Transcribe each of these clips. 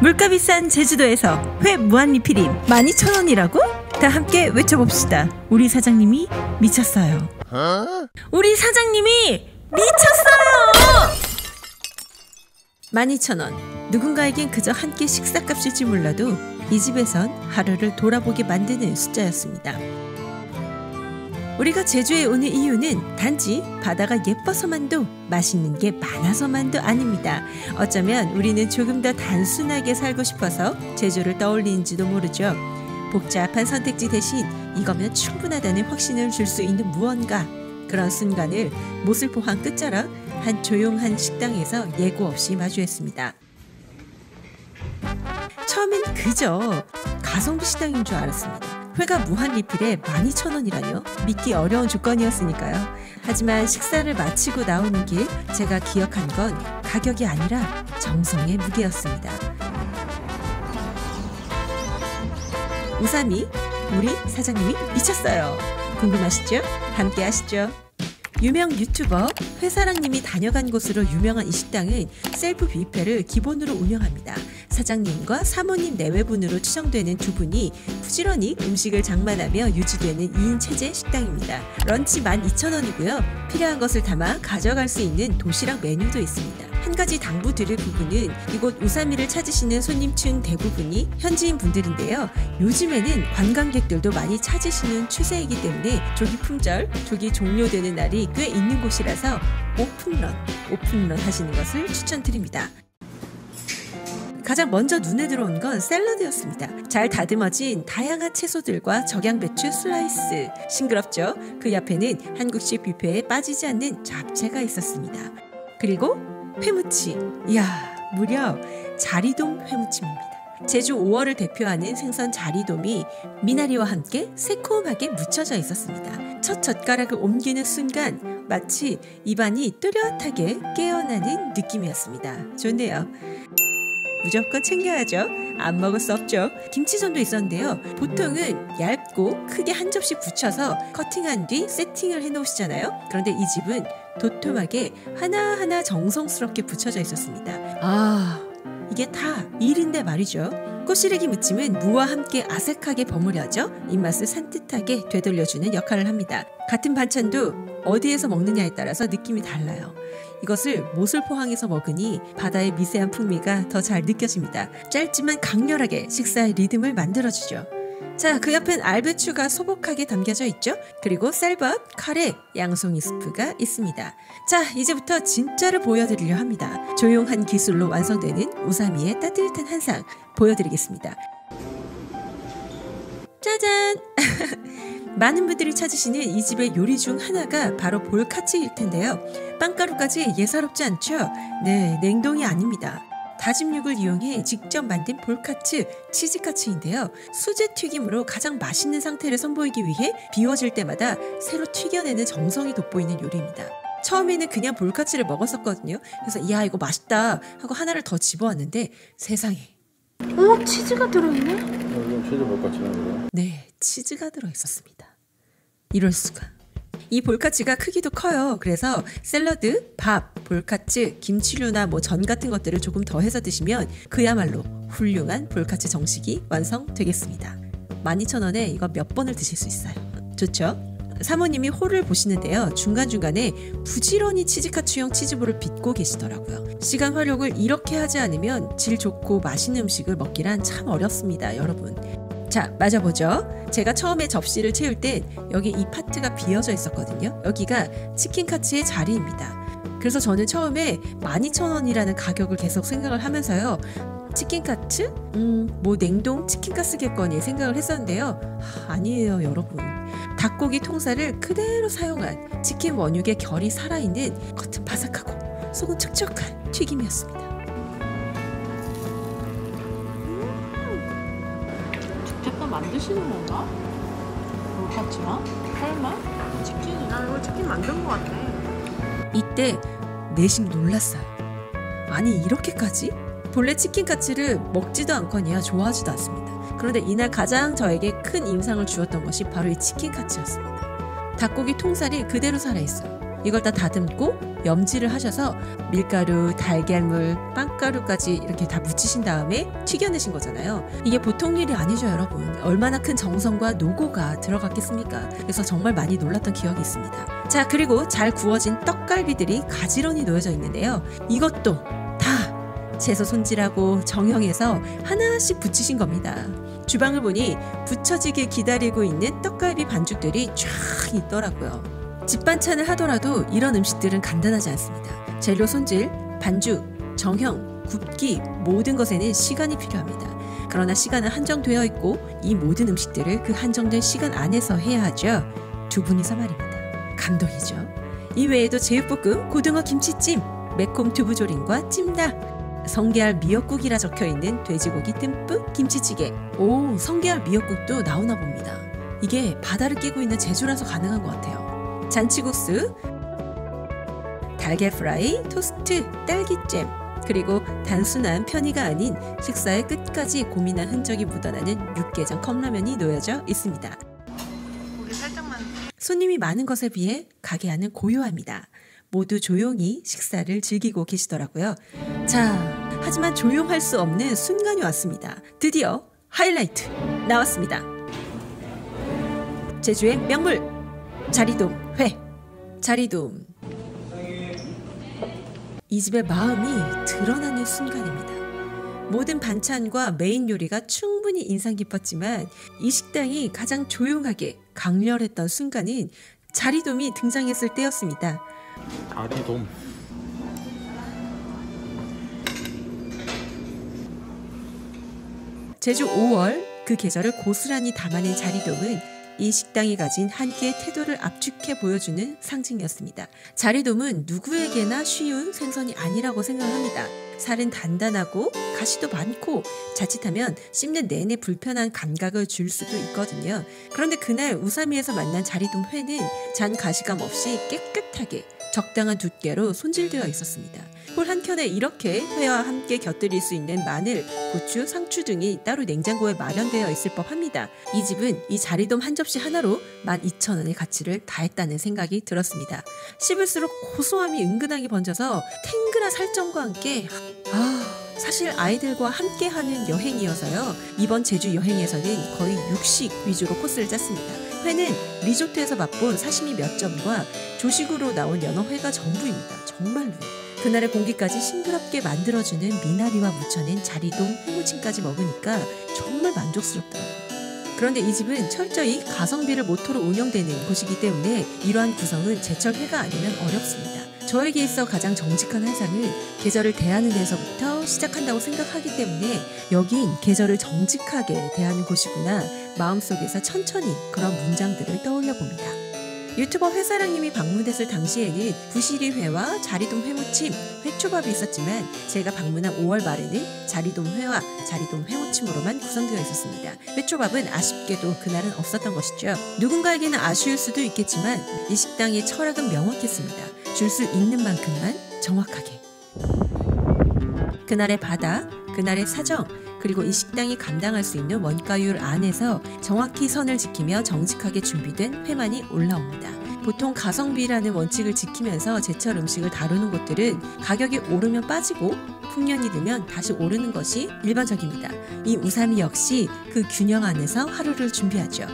물가 비싼 제주도에서 회 무한리필이 12,000원이라고? 다 함께 외쳐봅시다. 우리 사장님이 미쳤어요. 우리 사장님이 미쳤어요! 12,000원. 누군가에겐 그저 한 끼 식사값일지 몰라도 이 집에선 하루를 돌아보게 만드는 숫자였습니다. 우리가 제주에 오는 이유는 단지 바다가 예뻐서만도 맛있는 게 많아서만도 아닙니다. 어쩌면 우리는 조금 더 단순하게 살고 싶어서 제주를 떠올리는지도 모르죠. 복잡한 선택지 대신 이거면 충분하다는 확신을 줄 수 있는 무언가. 그런 순간을 모슬포항 끝자락 한 조용한 식당에서 예고 없이 마주했습니다. 처음엔 그저 가성비 식당인 줄 알았습니다. 회가 무한리필에 12,000원이라뇨? 믿기 어려운 조건이었으니까요. 하지만 식사를 마치고 나오는 길 제가 기억한 건 가격이 아니라 정성의 무게였습니다. 우삼이, 우리 사장님이 미쳤어요. 궁금하시죠? 함께 하시죠. 유명 유튜버 회사랑님이 다녀간 곳으로 유명한 이 식당은 셀프 뷔페를 기본으로 운영합니다. 사장님과 사모님 내외분으로 추정되는 두 분이 부지런히 음식을 장만하며 유지되는 2인 체제 식당입니다. 런치 12,000원이고요. 필요한 것을 담아 가져갈 수 있는 도시락 메뉴도 있습니다. 한 가지 당부드릴 부분은 이곳 우삼이를 찾으시는 손님층 대부분이 현지인 분들인데요. 요즘에는 관광객들도 많이 찾으시는 추세이기 때문에 조기 품절, 조기 종료되는 날이 꽤 있는 곳이라서 오픈런 하시는 것을 추천드립니다. 가장 먼저 눈에 들어온 건 샐러드였습니다. 잘 다듬어진 다양한 채소들과 적양배추 슬라이스. 싱그럽죠? 그 옆에는 한국식 뷔페에 빠지지 않는 잡채가 있었습니다. 그리고 회무침. 이야, 무려 자리돔 회무침입니다. 제주 5월을 대표하는 생선 자리돔이 미나리와 함께 새콤하게 묻혀져 있었습니다. 첫 젓가락을 옮기는 순간 마치 입안이 뚜렷하게 깨어나는 느낌이었습니다. 좋네요. 무조건 챙겨야죠. 안 먹을 수 없죠. 김치전도 있었는데요. 보통은 얇고 크게 한 접시 붙여서 커팅한 뒤 세팅을 해놓으시잖아요. 그런데 이 집은 도톰하게 하나하나 정성스럽게 붙여져 있었습니다. 이게 다 일인데 말이죠. 꼬시래기 무침은 무와 함께 아삭하게 버무려져 입맛을 산뜻하게 되돌려주는 역할을 합니다. 같은 반찬도 어디에서 먹느냐에 따라서 느낌이 달라요. 이것을 모슬포항에서 먹으니 바다의 미세한 풍미가 더 잘 느껴집니다. 짧지만 강렬하게 식사의 리듬을 만들어주죠. 자, 그 옆엔 알배추가 소복하게 담겨져 있죠. 그리고 쌀밥, 카레, 양송이 스프가 있습니다. 자, 이제부터 진짜를 보여드리려 합니다. 조용한 기술로 완성되는 우삼이의 따뜻한 한상 보여드리겠습니다. 짜잔! 많은 분들이 찾으시는 이 집의 요리 중 하나가 바로 볼카츠일 텐데요. 빵가루까지 예사롭지 않죠? 네, 냉동이 아닙니다. 다짐 육을 이용해 직접 만든 볼카츠, 치즈카츠인데요. 수제 튀김으로 가장 맛있는 상태를 선보이기 위해 비워질 때마다 새로 튀겨내는 정성이 돋보이는 요리입니다. 처음에는 그냥 볼카츠를 먹었었거든요. 그래서 이야, 이거 맛있다 하고 하나를 더 집어왔는데 세상에. 치즈가 들어있네? 치즈 볼카츠는 그래요? 네, 치즈가 들어있었습니다. 이럴 수가. 이 볼카츠가 크기도 커요. 그래서 샐러드, 밥, 볼카츠, 김치류나 전 같은 것들을 조금 더 해서 드시면 그야말로 훌륭한 볼카츠 정식이 완성되겠습니다. 12,000원에 이거 몇 번을 드실 수 있어요. 좋죠? 사모님이 홀을 보시는데요. 중간중간에 부지런히 치즈카츠용 치즈볼을 빚고 계시더라고요. 시간 활용을 이렇게 하지 않으면 질 좋고 맛있는 음식을 먹기란 참 어렵습니다, 여러분. 자, 맞아보죠. 제가 처음에 접시를 채울 땐 여기 이 파트가 비어져 있었거든요. 여기가 치킨카츠의 자리입니다. 그래서 저는 처음에 12,000원이라는 가격을 계속 생각을 하면서요. 치킨카츠? 냉동 치킨가스겠거니 생각을 했었는데요. 아니에요, 여러분. 닭고기 통살을 그대로 사용한 치킨 원육의 결이 살아있는 겉은 바삭하고 속은 촉촉한 튀김이었습니다. 직접 만드시는 건가? 볼카츠랑? 설마? 치킨이나 이거 치킨 만든 거 같아. 이때 내심 놀랐어요. 아니, 이렇게까지? 본래 치킨카츠를 먹지도 않거니와 좋아하지도 않습니다. 그런데 이날 가장 저에게 큰 인상을 주었던 것이 바로 이 치킨카츠였습니다. 닭고기 통살이 그대로 살아있어요. 이걸 다 다듬고 염지를 하셔서 밀가루, 달걀물, 빵가루까지 이렇게 다 묻히신 다음에 튀겨내신 거잖아요. 이게 보통 일이 아니죠, 여러분. 얼마나 큰 정성과 노고가 들어갔겠습니까? 그래서 정말 많이 놀랐던 기억이 있습니다. 자, 그리고 잘 구워진 떡갈비들이 가지런히 놓여져 있는데요. 이것도 다 채소 손질하고 정형해서 하나씩 붙이신 겁니다. 주방을 보니 붙여지길 기다리고 있는 떡갈비 반죽들이 쫙 있더라고요. 집 반찬을 하더라도 이런 음식들은 간단하지 않습니다. 재료 손질, 반죽, 정형, 굽기 모든 것에는 시간이 필요합니다. 그러나 시간은 한정되어 있고 이 모든 음식들을 그 한정된 시간 안에서 해야 하죠. 두 분이서 말입니다. 감동이죠. 이 외에도 제육볶음, 고등어 김치찜, 매콤 두부조림과 찜닭, 성게알 미역국이라 적혀있는 돼지고기 듬뿍 김치찌개. 오, 성게알 미역국도 나오나 봅니다. 이게 바다를 끼고 있는 제주라서 가능한 것 같아요. 잔치국수, 달걀 프라이, 토스트, 딸기잼, 그리고 단순한 편의가 아닌 식사의 끝까지 고민한 흔적이 묻어나는 육개장 컵라면이 놓여져 있습니다. 고기 살짝만. 손님이 많은 것에 비해 가게 안은 고요합니다. 모두 조용히 식사를 즐기고 계시더라고요. 자, 하지만 조용할 수 없는 순간이 왔습니다. 드디어 하이라이트 나왔습니다. 제주의 명물 자리돔 회. 자리돔. 이 집의 마음이 드러나는 순간입니다. 모든 반찬과 메인 요리가 충분히 인상 깊었지만 이 식당이 가장 조용하게 강렬했던 순간은 자리돔이 등장했을 때였습니다. 자리돔. 제주 5월 그 계절을 고스란히 담아낸 자리돔은 이 식당이 가진 한끼의 태도를 압축해 보여주는 상징이었습니다. 자리돔은 누구에게나 쉬운 생선이 아니라고 생각합니다. 살은 단단하고 가시도 많고 자칫하면 씹는 내내 불편한 감각을 줄 수도 있거든요. 그런데 그날 우사미에서 만난 자리돔 회는 잔 가시감 없이 깨끗하게 적당한 두께로 손질되어 있었습니다. 홀 한 켠에 이렇게 회와 함께 곁들일 수 있는 마늘, 고추, 상추 등이 따로 냉장고에 마련되어 있을 법합니다. 이 집은 이 자리돔 한 접시 하나로 12,000원의 가치를 다했다는 생각이 들었습니다. 씹을수록 고소함이 은근하게 번져서 탱글한 살점과 함께 사실 아이들과 함께 하는 여행이어서요. 이번 제주 여행에서는 거의 육식 위주로 코스를 짰습니다. 회는 리조트에서 맛본 사시미 몇 점과 조식으로 나온 연어회가 전부입니다. 정말로요. 그날의 공기까지 싱그럽게 만들어주는 미나리와 무쳐낸 자리돔 회무침까지 먹으니까 정말 만족스럽더라고요. 그런데 이 집은 철저히 가성비를 모토로 운영되는 곳이기 때문에 이러한 구성은 제철 회가 아니면 어렵습니다. 저에게 있어 가장 정직한 환상은 계절을 대하는 데서부터 시작한다고 생각하기 때문에 여긴 계절을 정직하게 대하는 곳이구나 마음속에서 천천히 그런 문장들을 떠올려 봅니다. 유튜버 회사랑님이 방문했을 당시에는 부시리 회와 자리돔 회무침, 회초밥이 있었지만 제가 방문한 5월 말에는 자리돔 회와 자리돔 회무침으로만 구성되어 있었습니다. 회초밥은 아쉽게도 그날은 없었던 것이죠. 누군가에게는 아쉬울 수도 있겠지만 이 식당의 철학은 명확했습니다. 줄 수 있는 만큼만 정확하게. 그날의 바다, 그날의 사정, 그리고 이 식당이 감당할 수 있는 원가율 안에서 정확히 선을 지키며 정직하게 준비된 회만이 올라옵니다. 보통 가성비라는 원칙을 지키면서 제철 음식을 다루는 곳들은 가격이 오르면 빠지고 풍년이 들면 다시 오르는 것이 일반적입니다. 이 우사미 역시 그 균형 안에서 하루를 준비하죠.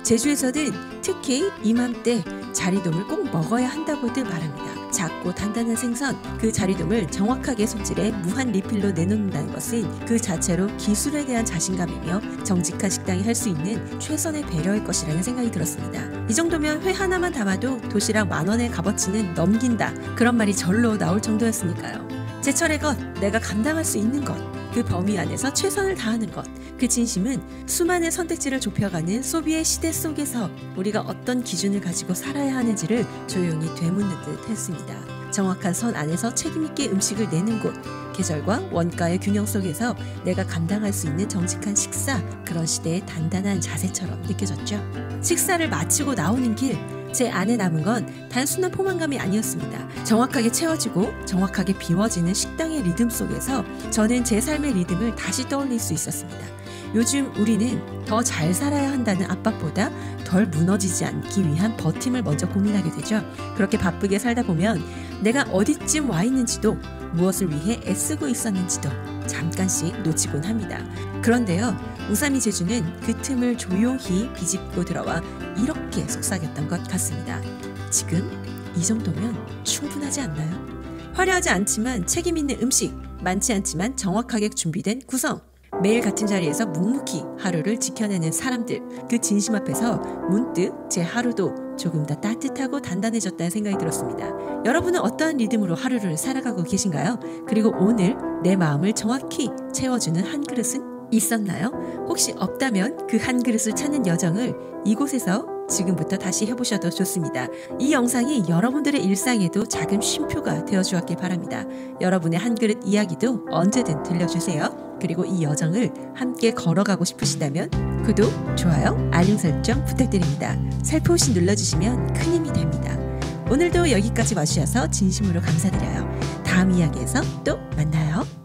제주에서는 특히 이맘때 자리돔을 꼭 먹어야 한다고들 말합니다. 작고 단단한 생선, 그 자리돔을 정확하게 손질해 무한 리필로 내놓는다는 것은 그 자체로 기술에 대한 자신감이며 정직한 식당이 할 수 있는 최선의 배려일 것이라는 생각이 들었습니다. 이 정도면 회 하나만 담아도 도시락 10,000원의 값어치는 넘긴다. 그런 말이 절로 나올 정도였으니까요. 제철의 것, 내가 감당할 수 있는 것, 그 범위 안에서 최선을 다하는 것, 그 진심은 수많은 선택지를 좁혀가는 소비의 시대 속에서 우리가 어떤 기준을 가지고 살아야 하는지를 조용히 되묻는 듯 했습니다. 정확한 선 안에서 책임있게 음식을 내는 곳, 계절과 원가의 균형 속에서 내가 감당할 수 있는 정직한 식사, 그런 시대의 단단한 자세처럼 느껴졌죠. 식사를 마치고 나오는 길, 제 안에 남은 건 단순한 포만감이 아니었습니다. 정확하게 채워지고 정확하게 비워지는 식당의 리듬 속에서 저는 제 삶의 리듬을 다시 떠올릴 수 있었습니다. 요즘 우리는 더 잘 살아야 한다는 압박보다 덜 무너지지 않기 위한 버팀을 먼저 고민하게 되죠. 그렇게 바쁘게 살다 보면 내가 어디쯤 와 있는지도 무엇을 위해 애쓰고 있었는지도 잠깐씩 놓치곤 합니다. 그런데요, 우삼이 제주는 그 틈을 조용히 비집고 들어와 이렇게 속삭였던 것 같습니다. 지금 이 정도면 충분하지 않나요? 화려하지 않지만 책임 있는 음식, 많지 않지만 정확하게 준비된 구성, 매일 같은 자리에서 묵묵히 하루를 지켜내는 사람들, 그 진심 앞에서 문득 제 하루도 조금 더 따뜻하고 단단해졌다는 생각이 들었습니다. 여러분은 어떠한 리듬으로 하루를 살아가고 계신가요? 그리고 오늘 내 마음을 정확히 채워주는 한 그릇은 있었나요? 혹시 없다면 그 한 그릇을 찾는 여정을 이곳에서 지금부터 다시 해보셔도 좋습니다. 이 영상이 여러분들의 일상에도 작은 쉼표가 되어주었길 바랍니다. 여러분의 한 그릇 이야기도 언제든 들려주세요. 그리고 이 여정을 함께 걸어가고 싶으시다면 구독, 좋아요, 알림 설정 부탁드립니다. 살포시 눌러주시면 큰 힘이 됩니다. 오늘도 여기까지 와주셔서 진심으로 감사드려요. 다음 이야기에서 또 만나요.